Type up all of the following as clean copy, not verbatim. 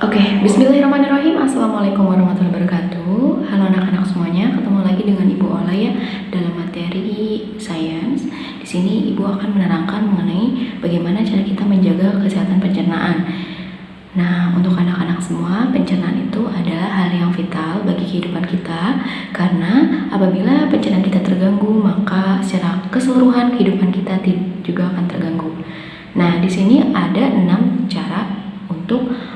Oke, bismillahirrahmanirrahim. Assalamualaikum warahmatullahi wabarakatuh. Halo anak-anak semuanya, ketemu lagi dengan Ibu Ola ya dalam materi sains. Di sini Ibu akan menerangkan mengenai bagaimana cara kita menjaga kesehatan pencernaan. Nah, untuk anak-anak semua, pencernaan itu adalah hal yang vital bagi kehidupan kita karena apabila pencernaan kita terganggu, maka secara keseluruhan kehidupan kita juga akan terganggu. Nah, di sini ada 6 cara untuk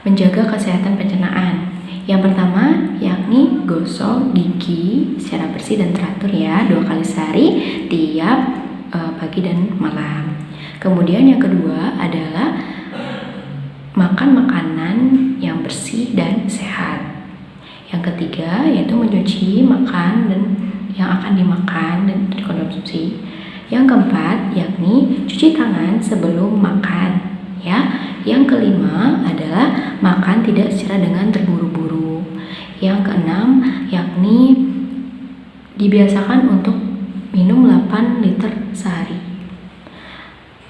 menjaga kesehatan pencernaan. Yang pertama yakni gosok gigi secara bersih dan teratur ya, 2 kali sehari tiap pagi dan malam. Kemudian yang kedua adalah makan makanan yang bersih dan sehat. Yang ketiga yaitu mencuci makan dan yang akan dimakan dan dikonsumsi. Yang keempat yakni cuci tangan sebelum makan. Ya, yang kelima adalah makan tidak secara dengan terburu-buru. Yang keenam yakni dibiasakan untuk minum 8 liter sehari.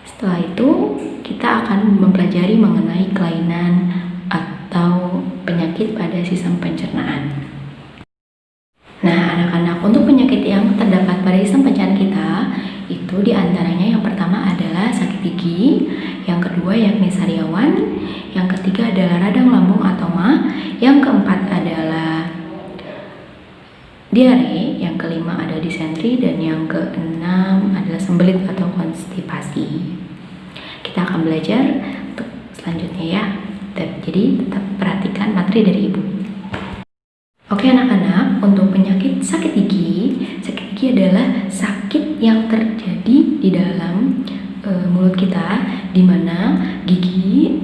Setelah itu kita akan mempelajari mengenai kelainan atau penyakit pada sistem pencernaan. Nah, anak-anak, untuk penyakit yang terdapat pada sistem pencernaan kita itu diantaranya yang pertama adalah sakit gigi, yang kedua yakni sariawan, yang ketiga adalah radang lambung atau MA, yang keempat adalah diare, yang kelima adalah disentri, dan yang keenam adalah sembelit atau konstipasi. Kita akan belajar untuk selanjutnya ya. Jadi tetap perhatikan materi dari Ibu. Oke anak-anak, untuk penyakit sakit gigi adalah sakit yang terjadi di dalam mulut kita, di mana gigi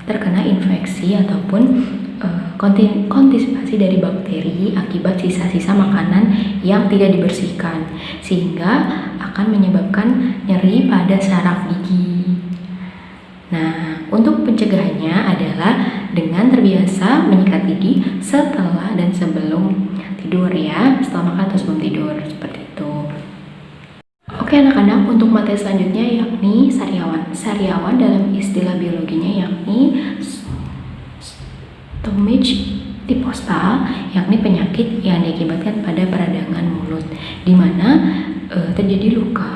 terkena infeksi ataupun konstipasi dari bakteri akibat sisa-sisa makanan yang tidak dibersihkan, sehingga akan menyebabkan nyeri pada saraf gigi. Nah, untuk pencegahannya adalah dengan terbiasa menyikat gigi setelah dan sebelum tidur ya, setelah makan atau sebelum tidur, seperti itu. Oke anak-anak, untuk materi selanjutnya yakni sariawan. Sariawan dalam istilah biologinya yakni stomach typhostal, yakni penyakit yang diakibatkan pada peradangan mulut, di mana terjadi luka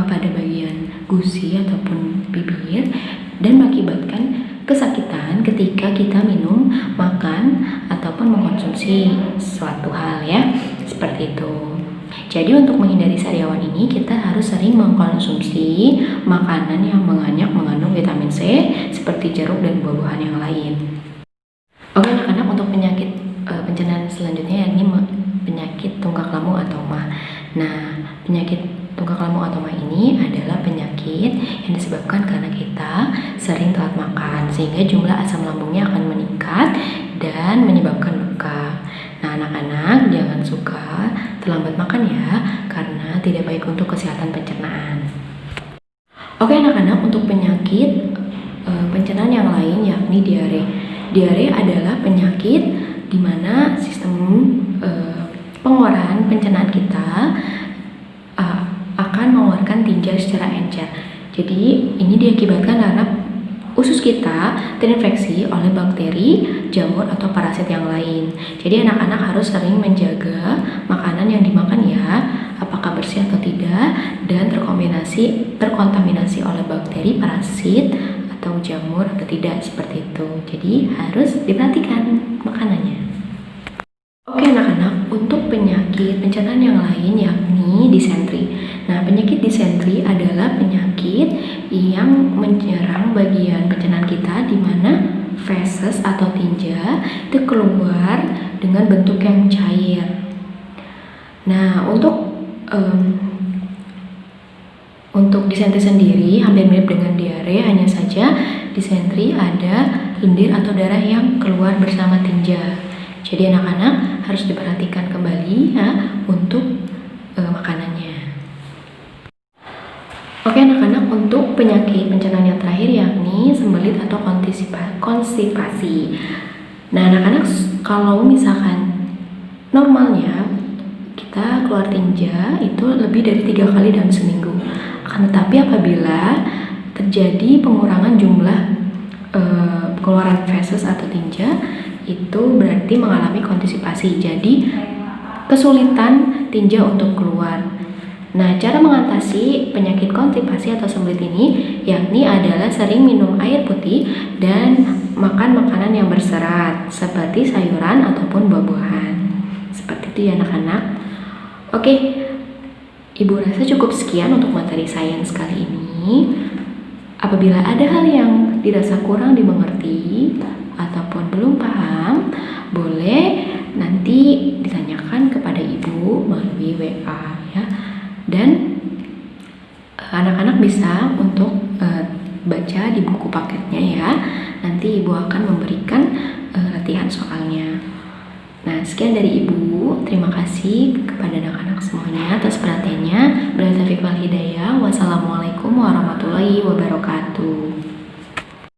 pada bagian gusi ataupun bibir dan mengakibatkan kesakitan ketika kita minum, makan ataupun mengkonsumsi suatu hal ya, seperti itu. Jadi untuk menghindari sariawan ini kita harus sering mengkonsumsi makanan yang mengandung vitamin C seperti jeruk dan buah-buahan yang lain. Oke anak-anak, untuk penyakit pencernaan selanjutnya yakni penyakit tunggak lambung atau MA. Nah, penyakit tunggak lambung atau MA ini adalah penyakit yang disebabkan karena kita sering telat makan, sehingga jumlah asam lambungnya akan meningkat dan menyebabkan luka. Nah, anak-anak jangan suka terlambat makan ya, karena tidak baik untuk kesehatan pencernaan. Oke anak-anak, untuk penyakit pencernaan yang lain yakni diare. Diare adalah penyakit di mana sistem pengeluaran pencernaan kita akan mengeluarkan tinja secara encer. Jadi ini diakibatkan karena usus kita terinfeksi oleh bakteri, jamur atau parasit yang lain. Jadi anak-anak harus sering menjaga makanan yang dimakan ya, apakah bersih atau tidak, dan terkontaminasi oleh bakteri, parasit atau jamur atau tidak, seperti itu. Jadi harus diperhatikan makanannya. Oke anak-anak, untuk penyakit pencernaan yang lain yakni disentri. Nah, penyakit disentri adalah penyakit yang menyerang bagian pencernaan kita di mana feses atau tinja itu keluar dengan bentuk yang cair. Nah, untuk disentri sendiri hampir mirip dengan diare, hanya saja disentri ada lendir atau darah yang keluar bersama tinja. Jadi anak-anak harus diperhatikan kembali ya untuk makanannya. Oke anak-anak, untuk penyakit pencernaan yang terakhir yakni sembelit atau konstipasi. Nah anak-anak, kalau misalkan normalnya kita keluar tinja itu lebih dari 3 kali dalam seminggu. Akan tetapi apabila terjadi pengurangan jumlah pengeluaran feses atau tinja, itu berarti mengalami konstipasi. Jadi kesulitan tinja untuk keluar. Nah, cara mengatasi penyakit konstipasi atau sembelit ini yakni adalah sering minum air putih dan makan makanan yang berserat seperti sayuran ataupun buah-buahan. Seperti itu ya anak-anak. Oke, Ibu rasa cukup sekian untuk materi sains kali ini. Apabila ada hal yang dirasa kurang dimengerti ataupun belum paham, boleh nanti ditanyakan kepada Ibu melalui WA ya. Dan anak-anak bisa untuk baca di buku paketnya ya. Nanti Ibu akan memberikan latihan soalnya. Nah, sekian dari Ibu. Terima kasih kepada anak-anak semuanya atas perhatiannya. Wassalamualaikum warahmatullahi wabarakatuh.